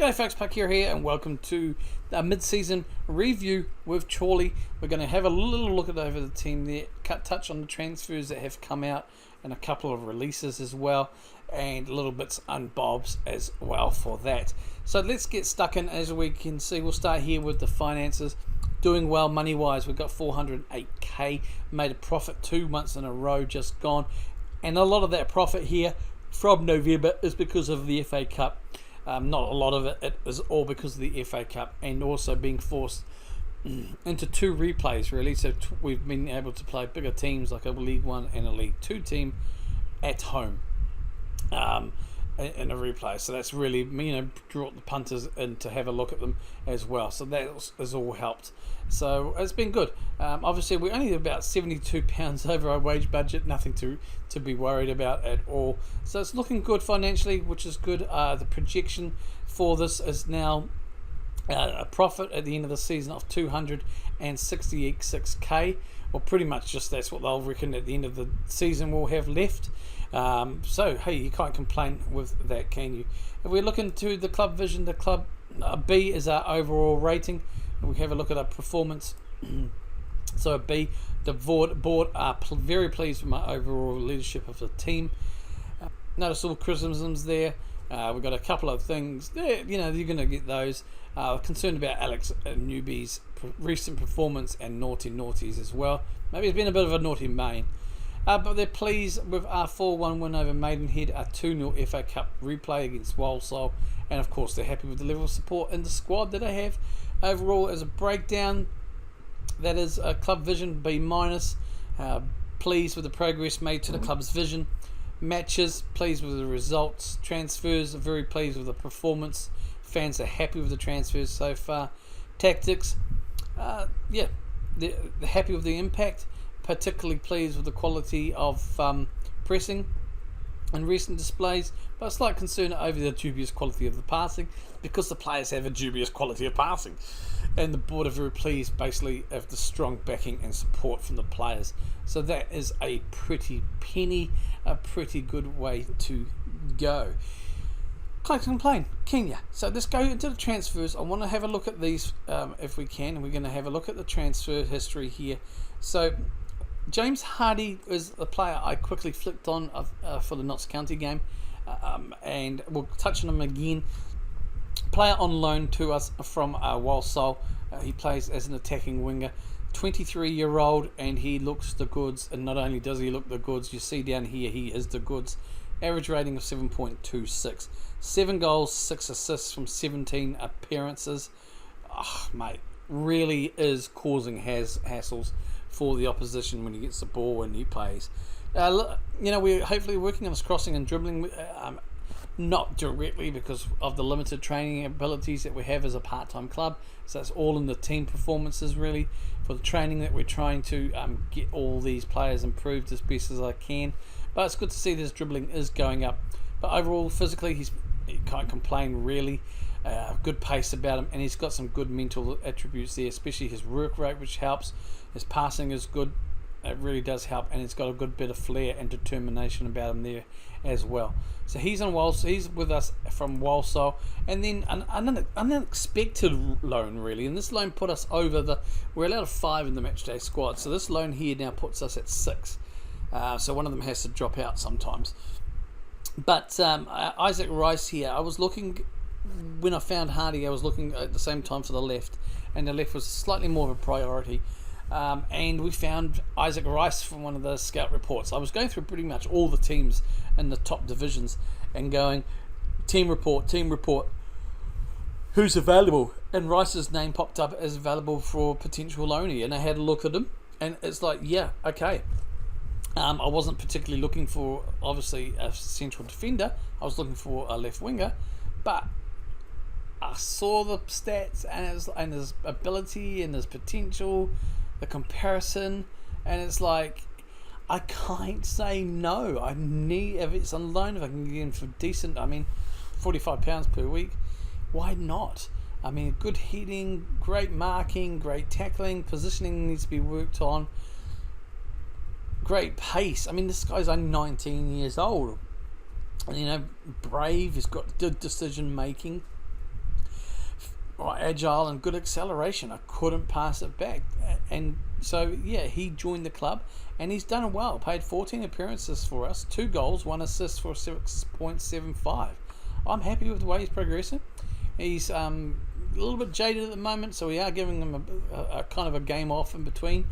G'day folks, Parkera here, and welcome to the mid-season review with Chorley. We're going to have a little look over the team there, touch on the transfers that have come out, and a couple of releases as well, and little bits and bobs as well for that. So let's get stuck in. As we can see, we'll start here with the finances. Doing well money-wise, we've got 408k, made a profit 2 months in a row just gone, and a lot of that profit here from November is because of the FA Cup. Not a lot of it, it is all because of the FA Cup and also being forced into 2 replays really. So we've been able to play bigger teams like a League 1 and a League 2 team at home in a replay. So that's really, brought the punters in to have a look at them as well. So that has all helped. So it's been good. Obviously we're only about £72 over our wage budget, nothing to be worried about at all. So it's looking good financially, which is good. The projection for this is now a profit at the end of the season of 266k. Well, pretty much just that's what they'll reckon at the end of the season we'll have left. So hey, you can't complain with that, can you? If we're looking to the club vision, the club B is our overall rating. We have a look at our performance. So a B, the board are very pleased with my overall leadership of the team. Noticeable criticisms there. We've got a couple of things there, you're going to get those. Concerned about Alex Newby's recent performance and naughties as well. Maybe it's been a bit of a naughty main. But they're pleased with our 4-1 win over Maidenhead, our 2-0 FA Cup replay against Walsall, and of course they're happy with the level of support in the squad that they have. Overall, as a breakdown, that is a club vision B-. Pleased with the progress made to the club's vision. Matches, pleased with the results. Transfers, very pleased with the performance. Fans are happy with the transfers so far. Tactics, they're happy with the impact. Particularly pleased with the quality of pressing and recent displays, but a slight concern over the dubious quality of the passing, because the players have a dubious quality of passing, and the board are very pleased basically of the strong backing and support from the players. So that is a pretty good way to go. Can't complain, can ya? So let's go into the transfers. I want to have a look at these if we can, and we're going to have a look at the transfer history here. So James Hardy is a player I quickly flicked on for the Notts County game, and we'll touch on him again. Player on loan to us from Walsall. He plays as an attacking winger. 23-year-old, and he looks the goods. And not only does he look the goods, you see down here he is the goods. Average rating of 7.26. 7 goals, 6 assists from 17 appearances. Oh, mate, really is causing hassles for the opposition when he gets the ball when he plays. We're hopefully working on his crossing and dribbling, not directly because of the limited training abilities that we have as a part-time club. So that's all in the team performances really, for the training that we're trying to get all these players improved as best as I can. But it's good to see this dribbling is going up. But overall, physically, he can't complain really. Good pace about him, and he's got some good mental attributes there, especially his work rate, which helps. His passing is good, it really does help, and he's got a good bit of flair and determination about him there as well. So he's on Walsall, he's with us from Walsall, and then an unexpected loan really, and this loan put us over we're allowed 5 in the matchday squad, so this loan here now puts us at 6. So one of them has to drop out sometimes. But Isaac Rice here, I was looking, when I found Hardy, I was looking at the same time for the left, and the left was slightly more of a priority. And we found Isaac Rice from one of the scout reports. I was going through pretty much all the teams in the top divisions and going, team report, who's available? And Rice's name popped up as available for potential loanee, and I had a look at him, and it's like, yeah, okay. I wasn't particularly looking for, obviously, a central defender. I was looking for a left winger, but I saw the stats and his ability and his potential, the comparison, and it's like, I can't say no. I need, if it's on loan, if I can get him for decent, £45 per week, why not? Good heading, great marking, great tackling, positioning needs to be worked on, great pace. This guy's only 19 years old. Brave, he's got good decision making. agile and good acceleration. I couldn't pass it back. And so, yeah, he joined the club and he's done well. Played 14 appearances for us, 2 goals, 1 assist for 6.75. I'm happy with the way he's progressing. He's a little bit jaded at the moment, so we are giving him a kind of a game off in between.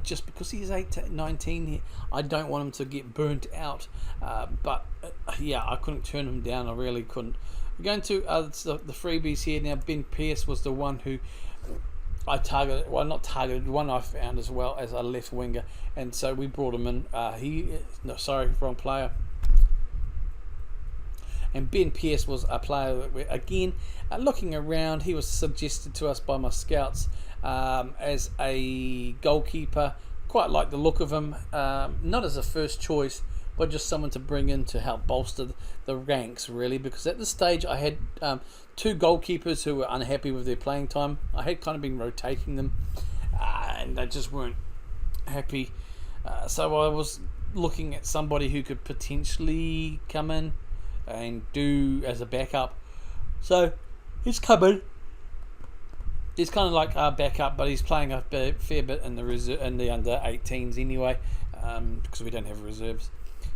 Just because he's 19, I don't want him to get burnt out. But I couldn't turn him down. I really couldn't. We're going to the freebies here now. Ben Pearce was the one who I targeted. Well, not targeted. One I found as well as a left winger, and so we brought him in. Wrong player. And Ben Pearce was a player that we, again, looking around, he was suggested to us by my scouts as a goalkeeper. Quite like the look of him, not as a first choice, but just someone to bring in to help bolster the ranks, really. Because at this stage, I had 2 goalkeepers who were unhappy with their playing time. I had kind of been rotating them, and they just weren't happy. So I was looking at somebody who could potentially come in and do as a backup. So he's coming. He's kind of like our backup, but he's playing a fair bit in the under 18s anyway, because we don't have reserves.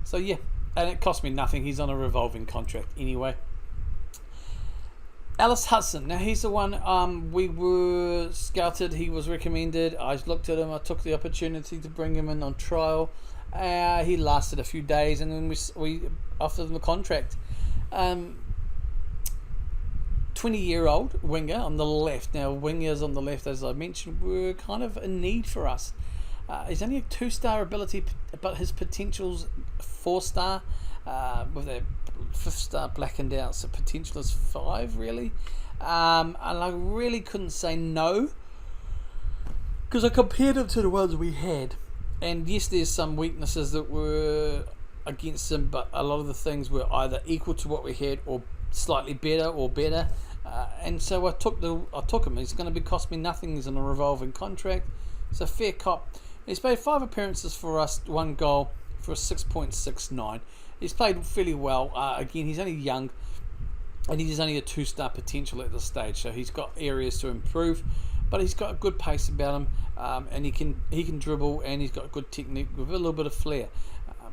So yeah, and it cost me nothing. He's on a revolving contract anyway. Alice Hudson. Now he's the one we were scouted. He was recommended. I looked at him. I took the opportunity to bring him in on trial. He lasted a few days, and then we offered him a contract. 20-year-old winger on the left. Now, wingers on the left, as I mentioned, were kind of a need for us. He's only a 2-star ability, but his potential's 4-star, with a 5th-star blackened out, so potential is 5, really. And I really couldn't say no, because I compared him to the ones we had. And yes, there's some weaknesses that were against him, but a lot of the things were either equal to what we had or slightly better or better. And so I took him. He's going to cost me nothing. He's on a revolving contract. It's a fair cop. He's played 5 appearances for us, 1 goal for a 6.69. He's played fairly well. Again, he's only young, and he's only a 2-star potential at this stage. So he's got areas to improve, but he's got a good pace about him, and he can dribble, and he's got good technique with a little bit of flair.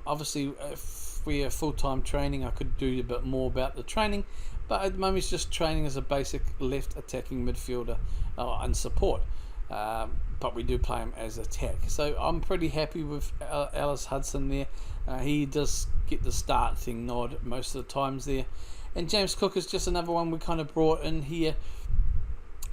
Obviously, if we have full-time training, I could do a bit more about the training, but at the moment he's just training as a basic left attacking midfielder and support. But we do play him as attack. So I'm pretty happy with Alice Hudson there. He does get the start thing nod most of the times there. And James Cook is just another one we kind of brought in here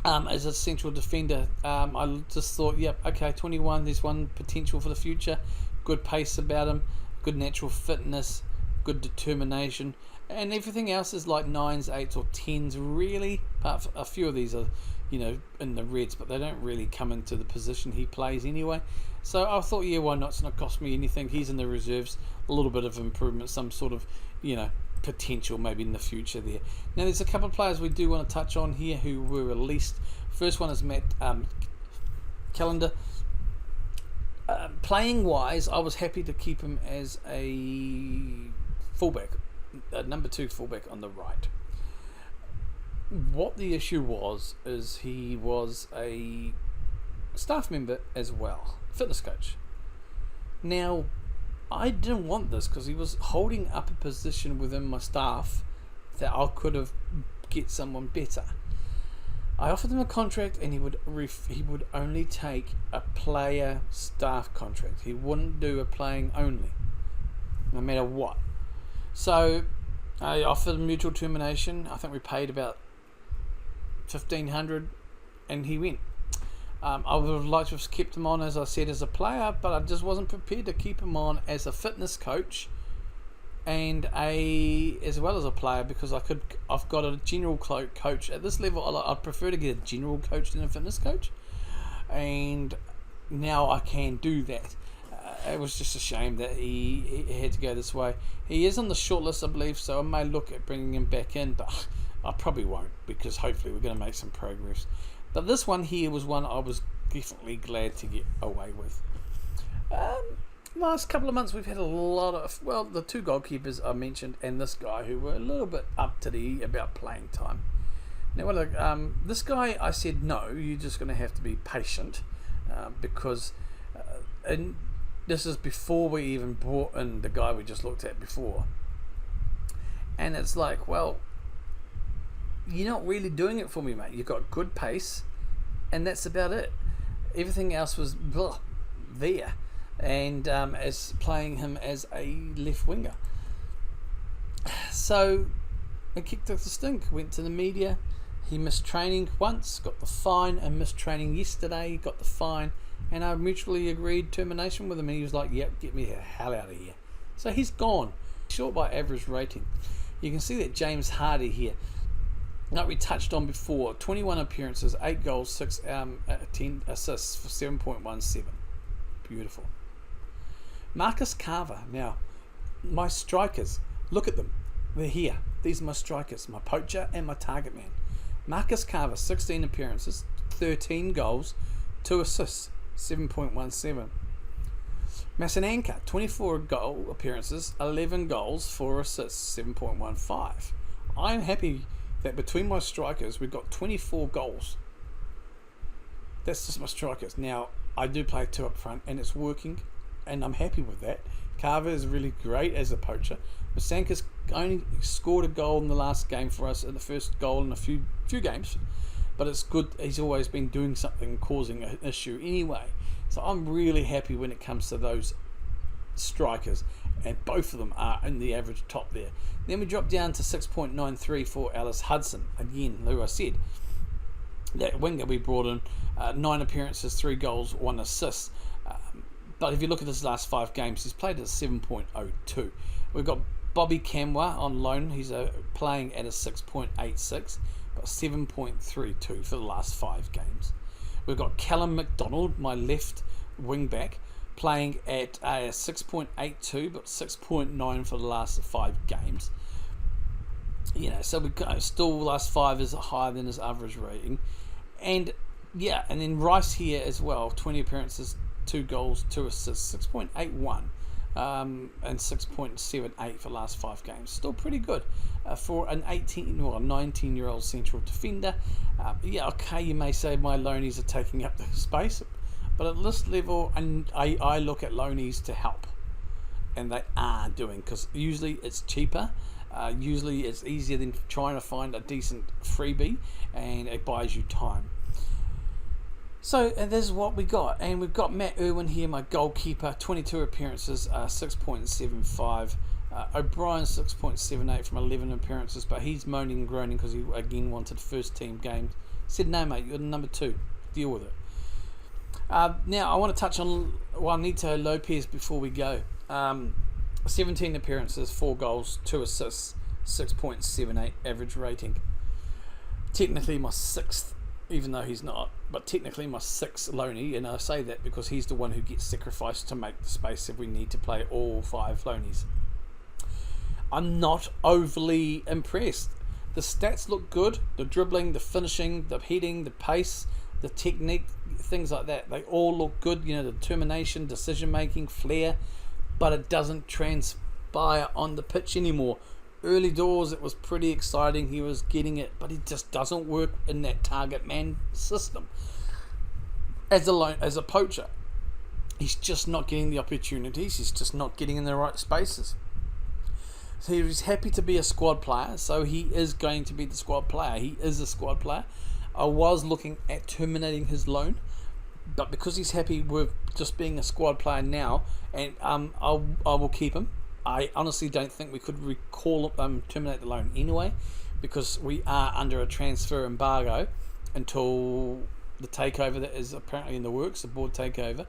as a central defender. I just thought, yep, okay, 21, there's one potential for the future. Good pace about him, good natural fitness, good determination, and everything else is like 9s, 8s or 10s really. But a few of these are, in the reds, but they don't really come into the position he plays anyway. So I thought, yeah, why not? It's not cost me anything. He's in the reserves, a little bit of improvement, some sort of, potential maybe in the future there. Now there's a couple of players we do want to touch on here who were released. First one is Matt Callender. Playing wise, I was happy to keep him as a fullback, number 2 fullback on the right. What the issue was is he was a staff member as well, fitness coach. Now, I didn't want this because he was holding up a position within my staff that I could have get someone better. I offered him a contract, and he would only take a player staff contract. He wouldn't do a playing only, no matter what. So I offered him mutual termination. I think we paid about $1,500, and he went. I would have liked to have kept him on, as I said, as a player, but I just wasn't prepared to keep him on as a fitness coach and as well as a player, because I've got a general coach at this level. I'd prefer to get a general coach than a fitness coach, and now I can do that. It was just a shame that he had to go this way. He is on the shortlist, I believe, so I may look at bringing him back in, but I probably won't, because hopefully we're going to make some progress. But this one here was one I was definitely glad to get away with. Last couple of months we've had a lot of, the 2 goalkeepers I mentioned and this guy who were a little bit up to the about playing time. Now, this guy, I said, no, you're just going to have to be patient because and this is before we even brought in the guy we just looked at before. And it's like, well, you're not really doing it for me, mate. You've got good pace, and that's about it. Everything else was there. And as playing him as a left winger. So I kicked up the stink, went to the media. He missed training once, got the fine, and missed training yesterday, got the fine, and I mutually agreed termination with him, and he was like, yep, get me the hell out of here. So he's gone. Short by average rating. You can see that James Hardy here, like we touched on before, 21 appearances, 8 goals, 10 assists for 7.17. Beautiful. Marcus Carver. Now, my strikers, look at them. They're here. These are my strikers, my poacher and my target man. Marcus Carver, 16 appearances, 13 goals, 2 assists, 7.17. Massananka, 24 goal appearances, 11 goals, 4 assists, 7.15. I'm happy that between my strikers, we've got 24 goals. That's just my strikers. Now, I do play 2 up front, and it's working, and I'm happy with that. Carver is really great as a poacher. Massanka's only scored a goal in the last game for us, the first goal in a few games, but it's good. He's always been doing something, causing an issue anyway. So I'm really happy when it comes to those strikers, and both of them are in the average top there. Then we drop down to 6.93 for Alice Hudson. Again, who I said, that winger we brought in, 9 appearances, 3 goals, 1 assist. But if you look at his last 5 games, he's played at 7.02. We've got Bobby Camwa on loan. He's playing at a 6.86, but 7.32 for the last 5 games. We've got Callum McDonald, my left wing back, playing at a 6.82, but 6.9 for the last 5 games. You know, so we still last 5 is higher than his average rating, and then Rice here as well, 20 appearances, 2 goals, 2 assists, 6.81. And 6.78 for the last 5 games. Still pretty good for an 19-year-old central defender. Okay, you may say my loanies are taking up the space, but at this level, and I look at loanies to help, and they are doing, because usually it's cheaper. Usually it's easier than trying to find a decent freebie, and it buys you time. So this is what we got, and we've got Matt Irwin here, my goalkeeper, 22 appearances, 6.75. O'Brien 6.78 from 11 appearances, but he's moaning and groaning because he again wanted first team games. Said, no mate, you're the number 2, deal with it. Now I want to touch on Juanito Lopez before we go. 17 appearances, 4 goals, 2 assists, 6.78 average rating. Technically my 6th, even though he's not, but technically my 6th loanee, and I say that because he's the one who gets sacrificed to make the space if we need to play all 5 loanies. I'm not overly impressed. The stats look good, the dribbling, the finishing, the heading, the pace, the technique, things like that, they all look good, you know, the determination, decision making, flair, but it doesn't transpire on the pitch anymore. Early doors, it was pretty exciting. He was getting it, but it just doesn't work in that target man system. As a poacher, he's just not getting the opportunities. He's just not getting in the right spaces. So he's happy to be a squad player. So he is going to be the squad player. He is a squad player. I was looking at terminating his loan, but because he's happy with just being a squad player now, and I will keep him. I honestly don't think we could terminate the loan anyway, because we are under a transfer embargo until the takeover that is apparently in the works, the board takeover,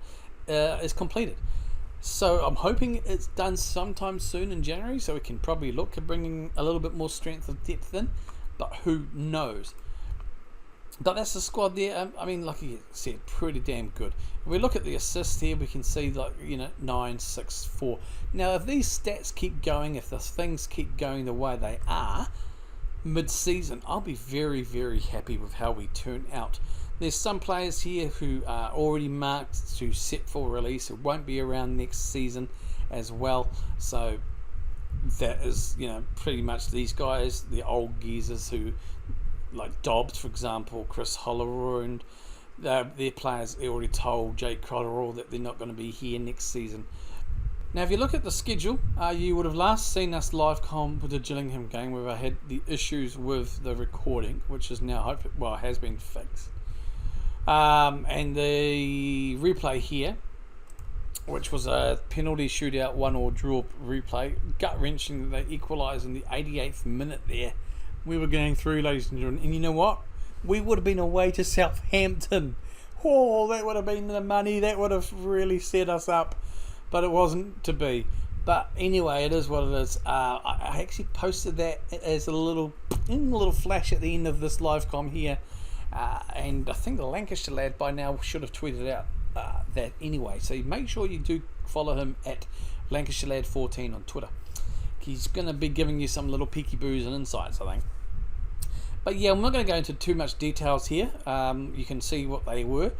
is completed. So I'm hoping it's done sometime soon in January, so we can probably look at bringing a little bit more strength of depth in, but who knows. But that's the squad there. I mean, like you said, pretty damn good. If we look at the assists here, we can see 9, 6, 4. Now, if these stats keep going, if the things keep going the way they are, mid-season, I'll be very, very happy with how we turn out. There's some players here who are already marked to set for release, who won't be around next season as well. So that is, pretty much these guys, the old geezers who like Dobbs, for example, Chris Hollerund, their players already told Jake Cotterill that they're not going to be here next season. Now, if you look at the schedule, you would have last seen us live comp with the Gillingham game where I had the issues with the recording, which is now has been fixed. And the replay here, which was a penalty shootout 1-1 draw replay, gut-wrenching that they equalised in the 88th minute there. We were going through, ladies and gentlemen, and you know what? We would have been away to Southampton. Oh, that would have been the money. That would have really set us up. But it wasn't to be. But anyway, it is what it is. I actually posted that as a little flash at the end of this live com here. And I think the Lancashire lad by now should have tweeted out that anyway. So make sure you do follow him at Lancashire lad 14 on Twitter. He's going to be giving you some little peeky boos and insights, I think. But yeah, I'm not going to go into too much details here. You can see what they were.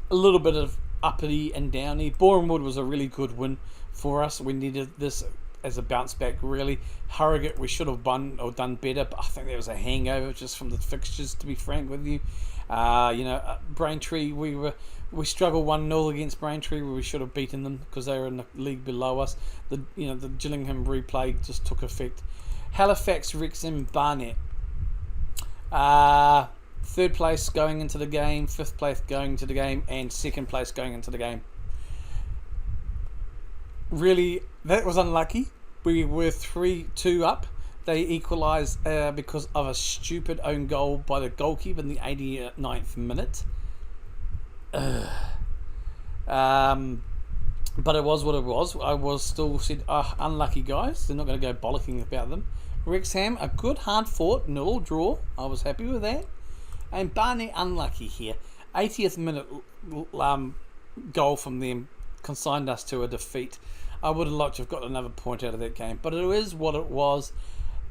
A little bit of uppity and downy. Bournemouth was a really good win for us. We needed this as a bounce back, really. Harrogate, we should have won or done better, but I think there was a hangover just from the fixtures, to be frank with you. Braintree, we struggled 1-0 against Braintree, where we should have beaten them because they were in the league below us. The Gillingham replay just took effect. Halifax, Wrexham, Barnet. Third place going into the game, fifth place going into the game, and second place going into the game. Really, that was unlucky. We were 3-2 up. They equalised because of a stupid own goal by the goalkeeper in the 89th minute. But it was what it was. I was still said, unlucky guys. They're not going to go bollocking about them. Wrexham, a good hard-fought 0 draw. I was happy with that. And Barney, unlucky here. 80th minute goal from them consigned us to a defeat. I would have liked to have got another point out of that game, but it is what it was,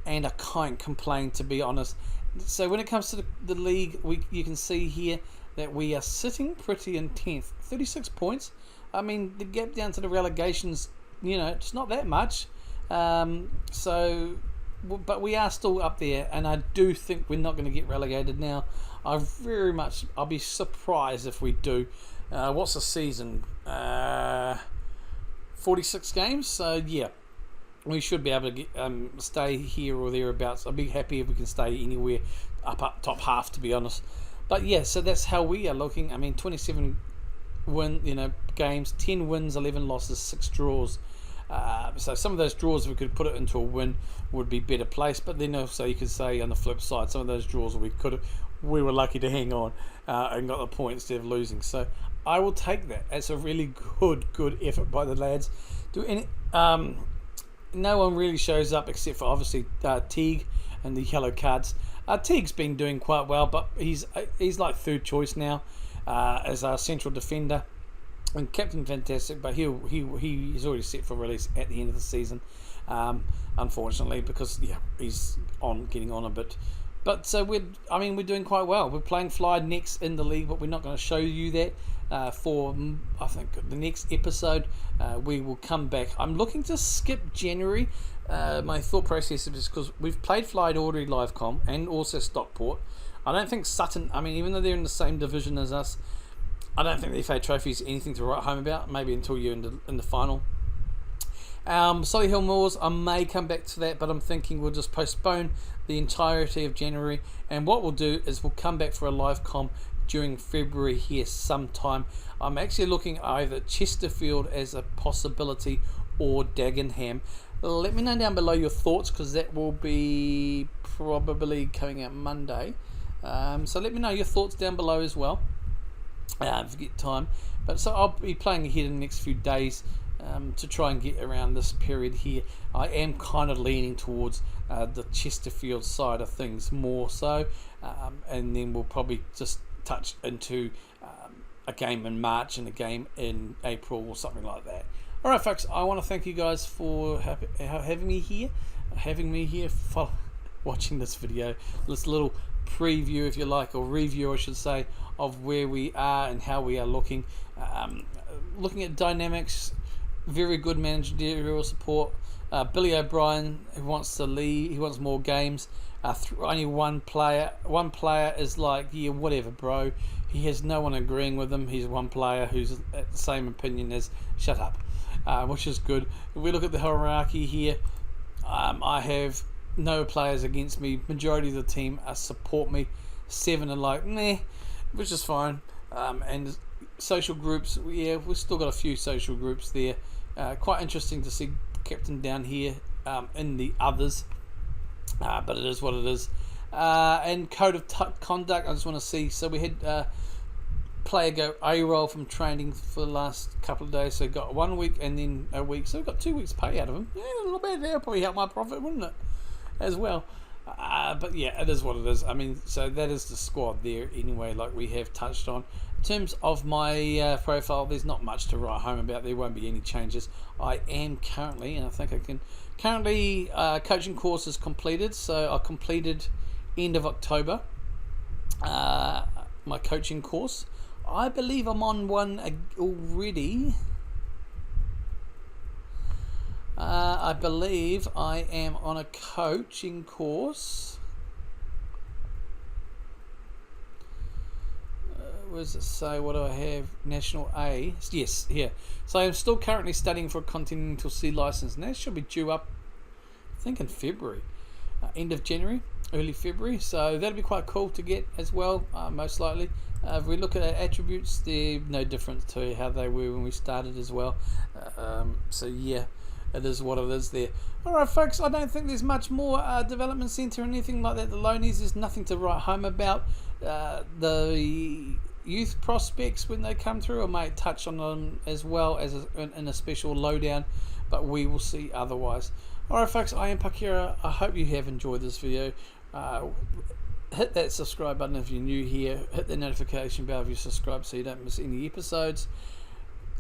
and I can't complain, to be honest. So when it comes to the league, you can see here that we are sitting pretty in 10th. 36 points. I mean, the gap down to the relegations, it's not that much. But we are still up there, and I do think we're not going to get relegated now. I'll be surprised if we do. What's the season? 46 games, so yeah, we should be able to stay here or thereabouts. I'd be happy if we can stay anywhere up top half, to be honest. But yeah, so that's how we are looking. I mean, 27 games, 10 wins, 11 losses, 6 draws. So some of those draws, if we could put it into a win, would be better placed. But then also you could say on the flip side, some of those draws we were lucky to hang on and got the point instead of losing. So I will take that. It's a really good effort by the lads. No one really shows up except for obviously Teague and the yellow cards. Teague's been doing quite well, but he's like third choice now as our central defender. And Captain Fantastic, but he's already set for release at the end of the season, unfortunately, because he's getting on a bit. But so we're doing quite well. We're playing Fly next in the league, but we're not going to show you that for I think the next episode. We will come back. I'm looking to skip January. My thought process is because we've played Fly already live com and also Stockport. I don't think Sutton. Even though they're in the same division as us, I don't think the FA Trophy is anything to write home about, maybe until you're in the final. Solihull Moors, I may come back to that, but I'm thinking we'll just postpone the entirety of January, and what we'll do is we'll come back for a live com during February here sometime. I'm actually looking either Chesterfield as a possibility or Dagenham. Let me know down below your thoughts, because that will be probably coming out Monday. So let me know your thoughts down below as well. If you get time, but so I'll be playing ahead in the next few days to try and get around this period here. I am kind of leaning towards the Chesterfield side of things more so, and then we'll probably just touch into a game in March and a game in April or something like that. Alright folks, I want to thank you guys for having me here for watching this video, this little preview if you like, or review I should say, of where we are and how we are looking at dynamics, very good managerial support, Billy O'Brien, who wants to leave, he wants more games. Only one player. One player is like, yeah, whatever, bro. He has no one agreeing with him. He's one player who's at the same opinion as shut up, which is good. If we look at the hierarchy here, I have no players against me. Majority of the team support me. 7 are like, meh, which is fine. And social groups, yeah, we've still got a few social groups there. Quite interesting to see Captain down here in the others, but it is what it is. And code of conduct, I just want to see. So we had player go AWOL from training for the last couple of days. So got 1 week and then a week. So we got 2 weeks pay out of him. Yeah, a little bit there. Probably help my profit, wouldn't it? As well. But yeah, it is what it is. I mean, so that is the squad there anyway, like we have touched on. In terms of my profile, there's not much to write home about. There won't be any changes. I am currently, and I think I can, coaching course is completed. So I completed end of October my coaching course. I believe I'm on one already. I believe I am on a coaching course. Where does it say? What do I have? National A. Yes, here. So I'm still currently studying for a Continental C license. And that should be due up, I think, in February. End of January, early February. So that'll be quite cool to get as well, most likely. If we look at our attributes, they're no different to how they were when we started as well. So yeah. It is what it is there. Alright folks, I don't think there's much more development centre or anything like that. The Lonies, there's nothing to write home about. The youth prospects when they come through, I might touch on them as well as in a special lowdown, but we will see otherwise. Alright folks, I am Parkera. I hope you have enjoyed this video. Hit that subscribe button if you're new here. Hit the notification bell if you're subscribed so you don't miss any episodes.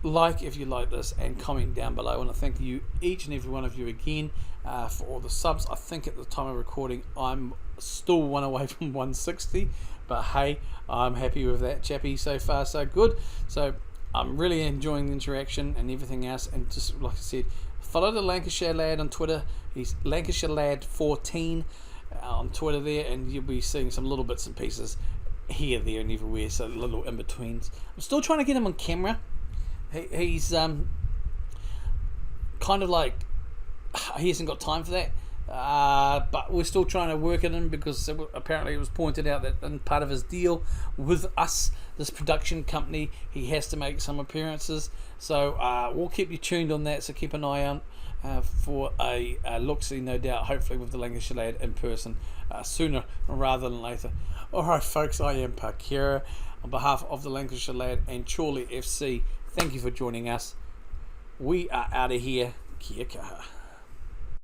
Like if you like this, and comment down below. I want to thank you, each and every one of you again, for all the subs. I think at the time of recording I'm still one away from 160, but hey, I'm happy with that, chappy. So far so good. So I'm really enjoying the interaction and everything else. And just like I said, follow the Lancashire lad on Twitter. He's Lancashire lad 14 on Twitter there, and you'll be seeing some little bits and pieces here, there and everywhere, so little in-betweens. I'm still trying to get him on camera. He's kind of like, he hasn't got time for that, but we're still trying to work at him, because apparently it was pointed out that in part of his deal with us, this production company, he has to make some appearances. So we'll keep you tuned on that, so keep an eye on for a look-see, no doubt, hopefully with the Lancashire lad in person sooner rather than later. Alright folks, I am Parkera on behalf of the Lancashire lad and Chorley FC. Thank you for joining us. We are out of here. Kia kaha.